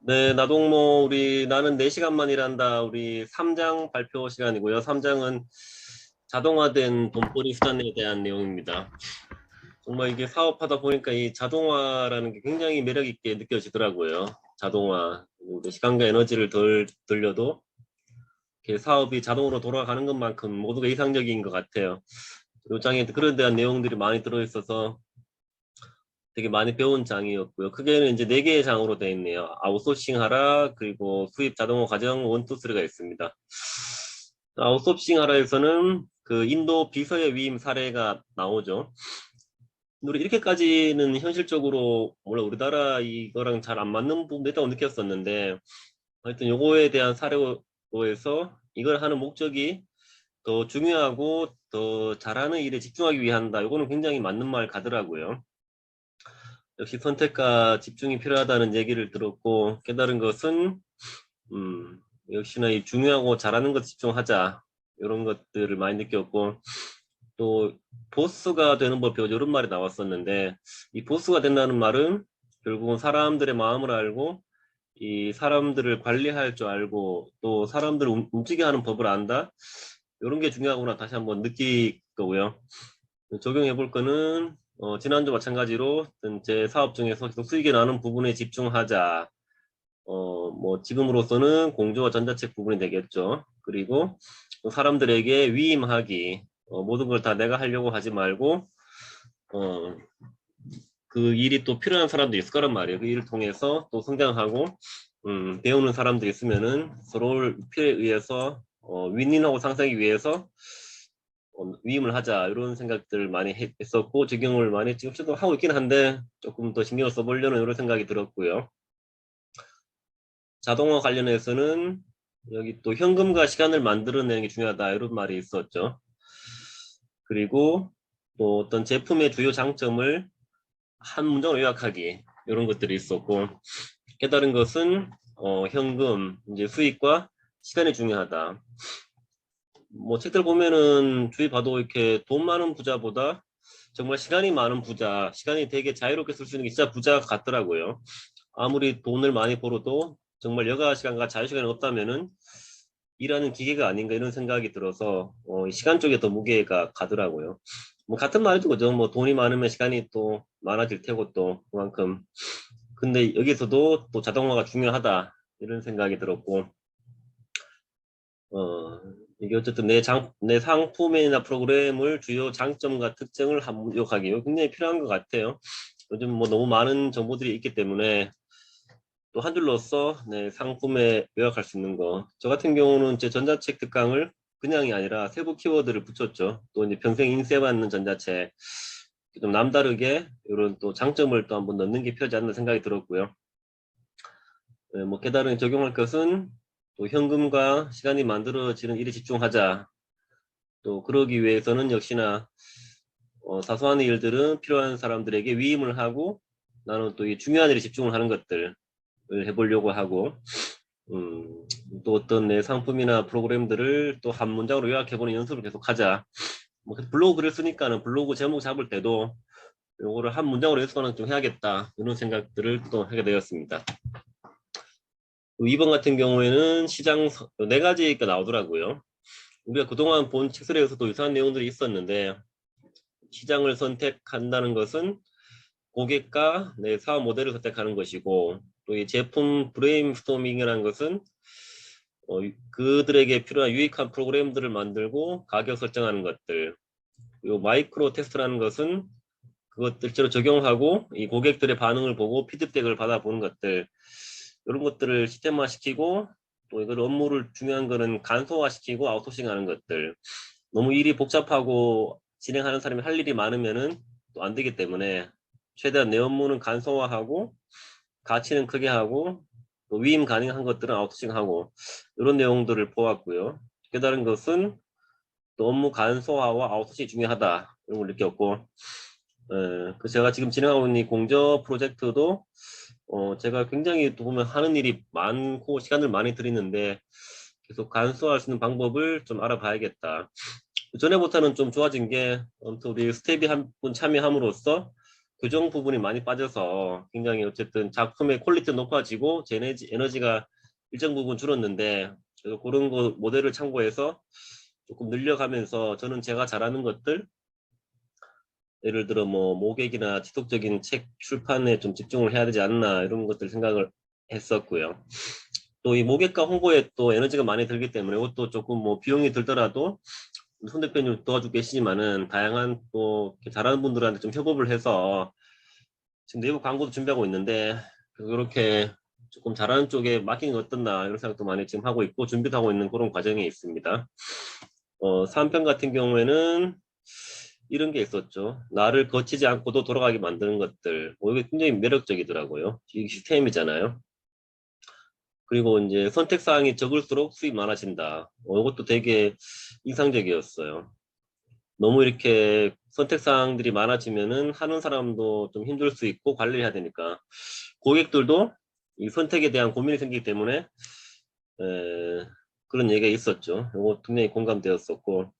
네, 나동모, 나는 4시간만 일한다. 우리 3장 발표 시간이고요. 3장은 자동화된 돈벌이 수단에 대한 내용입니다. 정말 이게 사업하다 보니까 이 자동화라는 게 굉장히 매력 있게 느껴지더라고요. 자동화. 시간과 에너지를 덜 들려도 이렇게 사업이 자동으로 돌아가는 것만큼 모두가 이상적인 것 같아요. 이 장에 그런 대한 내용들이 많이 들어있어서 되게 많이 배운 장이었고요. 크게는 이제 4개의 장으로 되어 있네요. 아웃소싱 하라, 그리고 수입 자동화 과정 1, 2, 3가 있습니다. 아웃소싱 하라에서는 그 인도 비서의 위임 사례가 나오죠. 우리 이렇게까지는 현실적으로 몰라 우리나라 이거랑 잘 안 맞는 부분도 있다고 느꼈었는데 하여튼 요거에 대한 사례로에서 이걸 하는 목적이 더 중요하고 더 잘하는 일에 집중하기 위한다. 요거는 굉장히 맞는 말 가더라고요. 역시 선택과 집중이 필요하다는 얘기를 들었고 깨달은 것은 음, 역시나 이 중요하고 잘하는 것 집중하자 이런 것들을 많이 느꼈고 또 보스가 되는 법 배우자 이런 말이 나왔었는데 이 보스가 된다는 말은 결국은 사람들의 마음을 알고 이 사람들을 관리할 줄 알고 또 사람들을 움직여 하는 법을 안다 이런 게 중요하구나 다시 한번 느낄 거고요. 적용해 볼 거는 지난주 마찬가지로 제 사업 중에서 계속 수익이 나는 부분에 집중하자. 뭐 지금으로서는 공조와 전자책 부분이 되겠죠. 그리고 또 사람들에게 위임하기. 모든 걸 다 내가 하려고 하지 말고 어, 그 일이 또 필요한 사람도 있을 거란 말이에요. 그 일을 통해서 또 성장하고 배우는 사람도 있으면은 서로를 필요에 의해서 윈윈하고 상생하기 위해서 위임을 하자 이런 생각들을 많이 했었고 적용을 많이 지금도 하고 있긴 한데 조금 더 신경을 써보려는 이런 생각이 들었고요. 자동화 관련해서는 여기 또 현금과 시간을 만들어내는 게 중요하다 이런 말이 있었죠. 그리고 또 어떤 제품의 주요 장점을 한 문장으로 요약하기 이런 것들이 있었고 깨달은 것은 현금, 이제 수익과 시간이 중요하다. 뭐 책들 보면은 주위 봐도 이렇게 돈 많은 부자보다 정말 시간이 많은 부자, 시간이 되게 자유롭게 쓸 수 있는 게 진짜 부자 같더라고요. 아무리 돈을 많이 벌어도 정말 여가 시간과 자유 시간이 없다면은 일하는 기계가 아닌가 이런 생각이 들어서 시간 쪽에 더 무게가 가더라고요. 뭐 같은 말도 그죠. 뭐 돈이 많으면 시간이 또 많아질 테고 또 그만큼. 근데 여기서도 또 자동화가 중요하다 이런 생각이 들었고 어, 이게 어쨌든 내 상품이나 프로그램을 주요 장점과 특징을 합력하기 굉장히 필요한 것 같아요. 요즘 뭐 너무 많은 정보들이 있기 때문에 또 한 줄로서 내 상품에 요약할 수 있는 거. 저 같은 경우는 제 전자책 특강을 그냥이 아니라 세부 키워드를 붙였죠. 또 이제 평생 인쇄받는 전자책. 좀 남다르게 이런 또 장점을 또 한번 넣는 게 필요하지 않나 생각이 들었고요. 네, 뭐 깨달은 적용할 것은 또 현금과 시간이 만들어지는 일에 집중하자. 또 그러기 위해서는 역시나 사소한 일들은 필요한 사람들에게 위임을 하고 나는 또 이 중요한 일에 집중을 하는 것들을 해보려고 하고 음, 또 어떤 내 상품이나 프로그램들을 또 한 문장으로 요약해보는 연습을 계속하자. 뭐 블로그 글을 쓰니까는 블로그 제목 잡을 때도 요거를 한 문장으로 연습하는 좀 해야겠다 이런 생각들을 또 하게 되었습니다. 2번 같은 경우에는 시장 4가지가 나오더라고요. 우리가 그동안 본 책들에서도 유사한 내용들이 있었는데 시장을 선택한다는 것은 고객과 내 사업 모델을 선택하는 것이고 또 이 제품 브레인스토밍이라는 것은 그들에게 필요한 유익한 프로그램들을 만들고 가격 설정하는 것들 그리고 마이크로 테스트라는 것은 그것들 실제로 적용하고 이 고객들의 반응을 보고 피드백을 받아보는 것들 이런 것들을 시스템화 시키고 또 이걸 업무를 중요한 거는 간소화 시키고 아웃소싱 하는 것들 너무 일이 복잡하고 진행하는 사람이 할 일이 많으면은 또 안 되기 때문에 최대한 내 업무는 간소화하고 가치는 크게 하고 또 위임 가능한 것들은 아웃소싱하고 이런 내용들을 보았고요. 깨달은 것은 또 업무 간소화와 아웃소싱이 중요하다 이런 걸 느꼈고 그 제가 지금 진행하고 있는 이 공저 프로젝트도 제가 굉장히 또 보면 하는 일이 많고 시간을 많이 들이는데 계속 간소화할 수 있는 방법을 좀 알아봐야겠다. 전에부터는 좀 좋아진 게 아무튼 우리 스텝이 한 분 참여함으로써 교정 부분이 많이 빠져서 굉장히 어쨌든 작품의 퀄리티 높아지고 제 에너지가 일정 부분 줄었는데 그래서 그런 거 모델을 참고해서 조금 늘려가면서 저는 제가 잘하는 것들 예를 들어 뭐 모객이나 지속적인 책 출판에 좀 집중을 해야 되지 않나 이런 것들 생각을 했었고요. 또 이 모객과 홍보에 또 에너지가 많이 들기 때문에 이것도 조금 뭐 비용이 들더라도 손 대표님 도와주고 계시지만은 다양한 또 잘하는 분들한테 좀 협업을 해서 지금 내부 광고도 준비하고 있는데 그렇게 조금 잘하는 쪽에 맡기는 게 어떻나 이런 생각도 많이 지금 하고 있고 준비도 하고 있는 그런 과정에 있습니다. 3편 같은 경우에는 이런 게 있었죠. 나를 거치지 않고도 돌아가게 만드는 것들. 이게 굉장히 매력적이더라고요. 이게 시스템이잖아요. 그리고 이제 선택사항이 적을수록 수입 많아진다. 이것도 되게 인상적이었어요. 너무 이렇게 선택사항들이 많아지면은 하는 사람도 좀 힘들 수 있고 관리해야 되니까 고객들도 이 선택에 대한 고민이 생기기 때문에 그런 얘기가 있었죠. 이거 굉장히 공감되었었고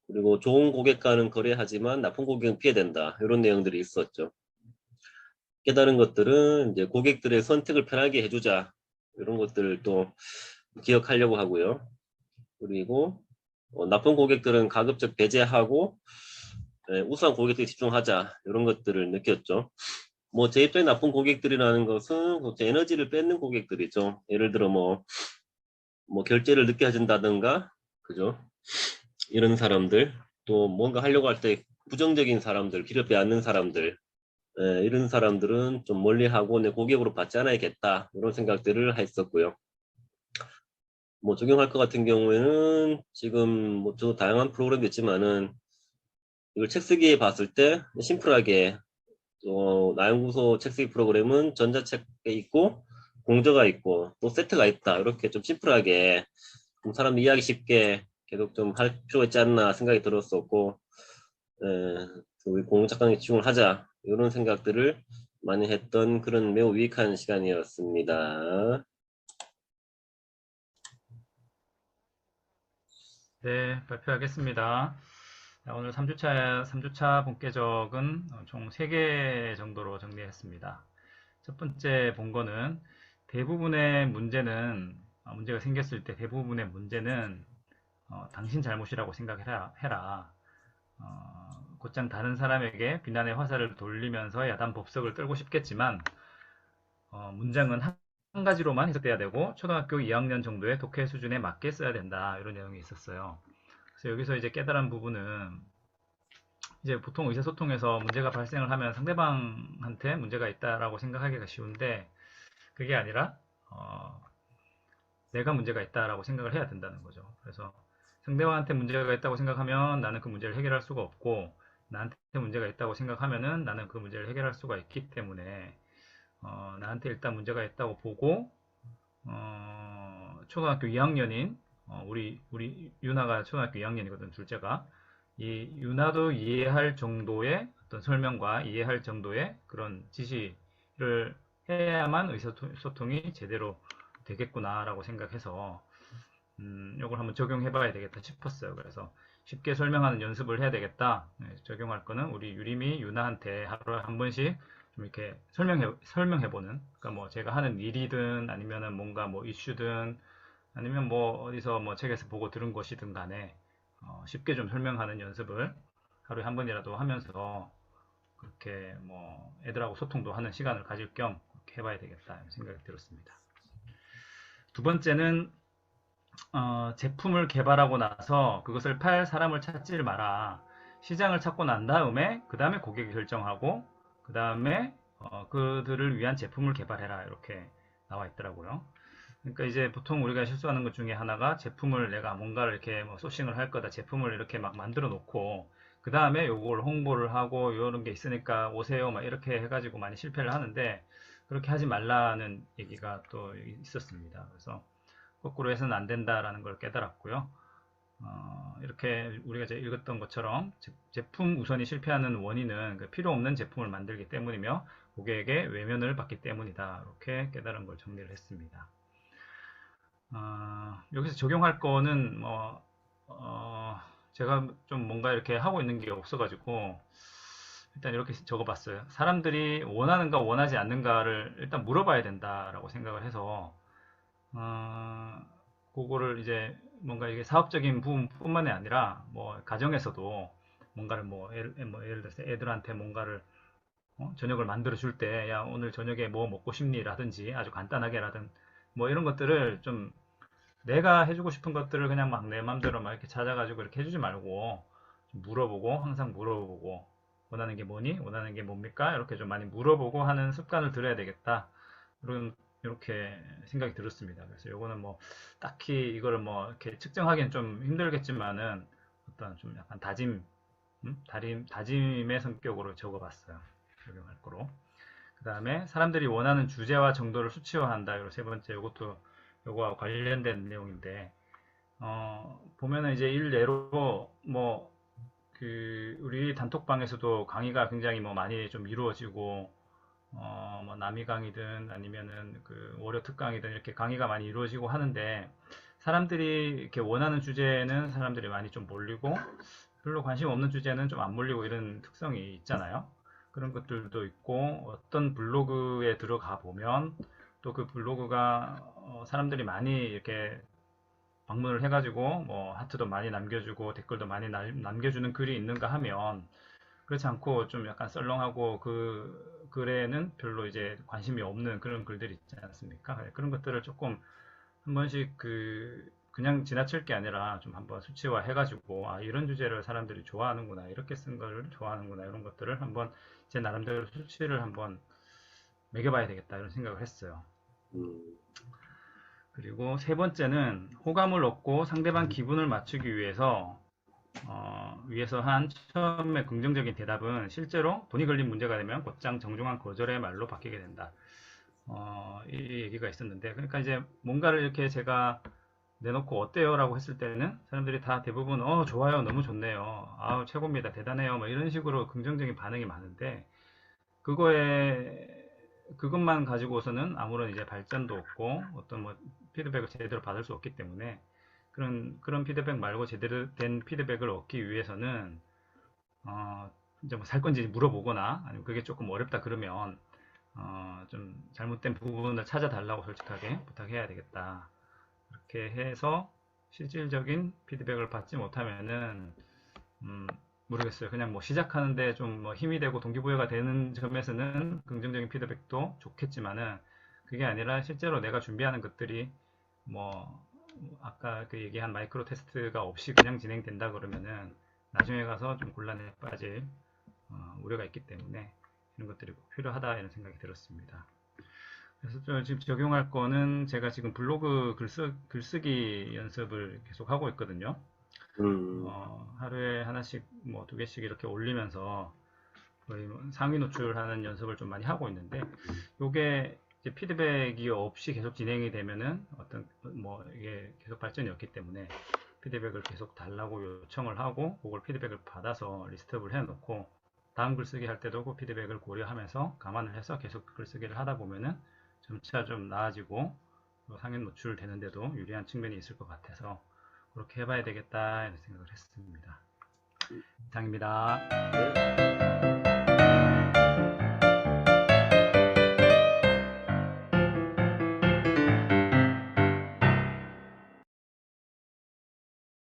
그리고 좋은 고객과는 거래하지만 나쁜 고객은 피해된다. 이런 내용들이 있었죠. 깨달은 것들은 이제 고객들의 선택을 편하게 해주자. 이런 것들을 또 기억하려고 하고요. 그리고 나쁜 고객들은 가급적 배제하고 우수한 고객들에 집중하자. 이런 것들을 느꼈죠. 뭐 제 입장에 나쁜 고객들이라는 것은 제 에너지를 뺏는 고객들이죠. 예를 들어 뭐 결제를 늦게 해준다든가, 그죠? 이런 사람들, 또 뭔가 하려고 할 때 부정적인 사람들, 기를 빼앗는 사람들, 이런 사람들은 좀 멀리하고 내 고객으로 받지 않아야겠다. 이런 생각들을 했었고요. 뭐 적용할 것 같은 경우에는 지금 뭐 저 다양한 프로그램도 있지만은 이걸 책 쓰기에 봤을 때 심플하게 나연구소 책 쓰기 프로그램은 전자책에 있고 공저가 있고 또 세트가 있다. 이렇게 좀 심플하게 좀 사람들이 이해하기 쉽게 계속 좀 할 필요가 있지 않나 생각이 들었었고 우리 공작가에 집중을 하자 이런 생각들을 많이 했던 그런 매우 유익한 시간이었습니다. 네, 발표하겠습니다. 오늘 3주차 본계적은 총 3개 정도로 정리했습니다. 첫 번째 본 거는 대부분의 문제는, 문제가 생겼을 때 대부분의 문제는 당신 잘못이라고 생각해라. 곧장 다른 사람에게 비난의 화살을 돌리면서 야단 법석을 떨고 싶겠지만, 문장은 한 가지로만 해석돼야 되고, 초등학교 2학년 정도의 독해 수준에 맞게 써야 된다. 이런 내용이 있었어요. 그래서 여기서 이제 깨달은 부분은 이제 보통 의사소통에서 문제가 발생을 하면 상대방한테 문제가 있다라고 생각하기가 쉬운데 그게 아니라 어, 내가 문제가 있다라고 생각을 해야 된다는 거죠. 그래서 상대방한테 문제가 있다고 생각하면 나는 그 문제를 해결할 수가 없고 나한테 문제가 있다고 생각하면은 나는 그 문제를 해결할 수가 있기 때문에 나한테 일단 문제가 있다고 보고 초등학교 2학년인 우리 유나가 초등학교 2학년이거든 둘째가 이 유나도 이해할 정도의 어떤 설명과 이해할 정도의 그런 지시를 해야만 의사소통이 제대로 되겠구나라고 생각해서 이걸 한번 적용해 봐야 되겠다 싶었어요. 그래서 쉽게 설명하는 연습을 해야 되겠다. 적용할 거는 우리 유림이 유나한테 하루에 한 번씩 좀 이렇게 설명해 보는 그러니까 뭐 제가 하는 일이든 아니면은 뭔가 뭐 이슈든 아니면 뭐 어디서 뭐 책에서 보고 들은 것이든 간에 쉽게 좀 설명하는 연습을 하루에 한 번이라도 하면서 그렇게 뭐 애들하고 소통도 하는 시간을 가질 겸 그렇게 해봐야 되겠다 생각이 들었습니다. 두 번째는 제품을 개발하고 나서 그것을 팔 사람을 찾지 마라. 시장을 찾고 난 다음에 그 다음에 고객이 결정하고 그 다음에 그들을 위한 제품을 개발해라 이렇게 나와 있더라고요. 그러니까 이제 보통 우리가 실수하는 것 중에 하나가 제품을 내가 뭔가를 이렇게 뭐 소싱을 할 거다 제품을 이렇게 막 만들어 놓고 그 다음에 요걸 홍보를 하고 이런 게 있으니까 오세요 막 이렇게 해가지고 많이 실패를 하는데 그렇게 하지 말라는 얘기가 또 있었습니다. 그래서 거꾸로 해서는 안 된다라는 걸 깨달았고요. 이렇게 우리가 이제 읽었던 것처럼 제품 우선이 실패하는 원인은 그 필요 없는 제품을 만들기 때문이며 고객에게 외면을 받기 때문이다. 이렇게 깨달은 걸 정리를 했습니다. 여기서 적용할 거는 제가 좀 뭔가 이렇게 하고 있는 게 없어가지고 일단 이렇게 적어봤어요. 사람들이 원하는가 원하지 않는가를 일단 물어봐야 된다라고 생각을 해서 어, 그거를 이제 뭔가 이게 사업적인 부분뿐만이 아니라 뭐 가정에서도 뭔가를 뭐 예를 들어서 애들한테 뭔가를 저녁을 만들어 줄 때 야 오늘 저녁에 뭐 먹고 싶니?라든지 아주 간단하게라든 뭐 이런 것들을 좀 내가 해주고 싶은 것들을 그냥 막 내 맘대로 막 이렇게 찾아가지고 이렇게 해주지 말고 좀 물어보고 항상 물어보고 원하는 게 뭐니? 원하는 게 뭡니까? 이렇게 좀 많이 물어보고 하는 습관을 들여야 되겠다. 이렇게 생각이 들었습니다. 그래서 요거는 뭐 딱히 이거를 뭐 이렇게 측정하기는 좀 힘들겠지만은 어떤 좀 약간 다짐의 성격으로 적어봤어요. 적용할 거로. 그 다음에 사람들이 원하는 주제와 정도를 수치화한다. 이거 세 번째, 요거와 관련된 내용인데, 보면은 이제 일례로, 뭐, 우리 단톡방에서도 강의가 굉장히 뭐 많이 좀 이루어지고, 뭐 남이 강의든 아니면은 그 월요 특강이든 이렇게 강의가 많이 이루어지고 하는데, 사람들이 이렇게 원하는 주제는 사람들이 많이 좀 몰리고, 별로 관심 없는 주제는 좀 안 몰리고 이런 특성이 있잖아요. 그런 것들도 있고 어떤 블로그에 들어가 보면 또 그 블로그가 사람들이 많이 이렇게 방문을 해가지고 뭐 하트도 많이 남겨주고 댓글도 많이 남겨주는 글이 있는가 하면 그렇지 않고 좀 약간 썰렁하고 그 글에는 별로 이제 관심이 없는 그런 글들이 있지 않습니까? 그런 것들을 조금 한 번씩 그냥 지나칠 게 아니라 좀 한번 수치화 해가지고 아 이런 주제를 사람들이 좋아하는구나 이렇게 쓴 걸 좋아하는구나 이런 것들을 한번 제 나름대로 수치를 한번 매겨봐야 되겠다 이런 생각을 했어요. 음, 그리고 세 번째는 호감을 얻고 상대방 기분을 맞추기 위해서 한 처음에 긍정적인 대답은 실제로 돈이 걸린 문제가 되면 곧장 정중한 거절의 말로 바뀌게 된다. 이 얘기가 있었는데 그러니까 이제 뭔가를 이렇게 제가 내놓고 어때요? 라고 했을 때는 사람들이 다 대부분 좋아요 너무 좋네요 아우 최고입니다 대단해요 뭐 이런 식으로 긍정적인 반응이 많은데 그것만 가지고서는 아무런 이제 발전도 없고 어떤 뭐 피드백을 제대로 받을 수 없기 때문에 그런 피드백 말고 제대로 된 피드백을 얻기 위해서는 이제 뭐 살 건지 물어보거나 아니면 그게 조금 어렵다 그러면 좀 잘못된 부분을 찾아달라고 솔직하게 부탁해야 되겠다. 그렇게 해서 실질적인 피드백을 받지 못하면은 음, 모르겠어요. 그냥 뭐 시작하는데 좀 뭐 힘이 되고 동기부여가 되는 점에서는 긍정적인 피드백도 좋겠지만은 그게 아니라 실제로 내가 준비하는 것들이 뭐 아까 그 얘기한 마이크로 테스트가 없이 그냥 진행된다 그러면은 나중에 가서 좀 곤란에 빠질 우려가 있기 때문에 이런 것들이 꼭 필요하다 이런 생각이 들었습니다. 그래서 저 지금 적용할 거는 제가 지금 블로그 글쓰기 연습을 계속 하고 있거든요. 음, 하루에 하나씩 뭐 두 개씩 이렇게 올리면서 거의 뭐 상위 노출하는 연습을 좀 많이 하고 있는데 요게 이제 피드백이 없이 계속 진행이 되면은 어떤 뭐 이게 계속 발전이 없기 때문에 피드백을 계속 달라고 요청을 하고 그걸 피드백을 받아서 리스트업을 해놓고 다음 글쓰기 할 때도 그 피드백을 고려하면서 감안을 해서 계속 글쓰기를 하다 보면은 점차 좀 나아지고 상위 노출되는데도 유리한 측면이 있을 것 같아서 그렇게 해봐야 되겠다 이런 생각을 했습니다. 이상입니다. 네.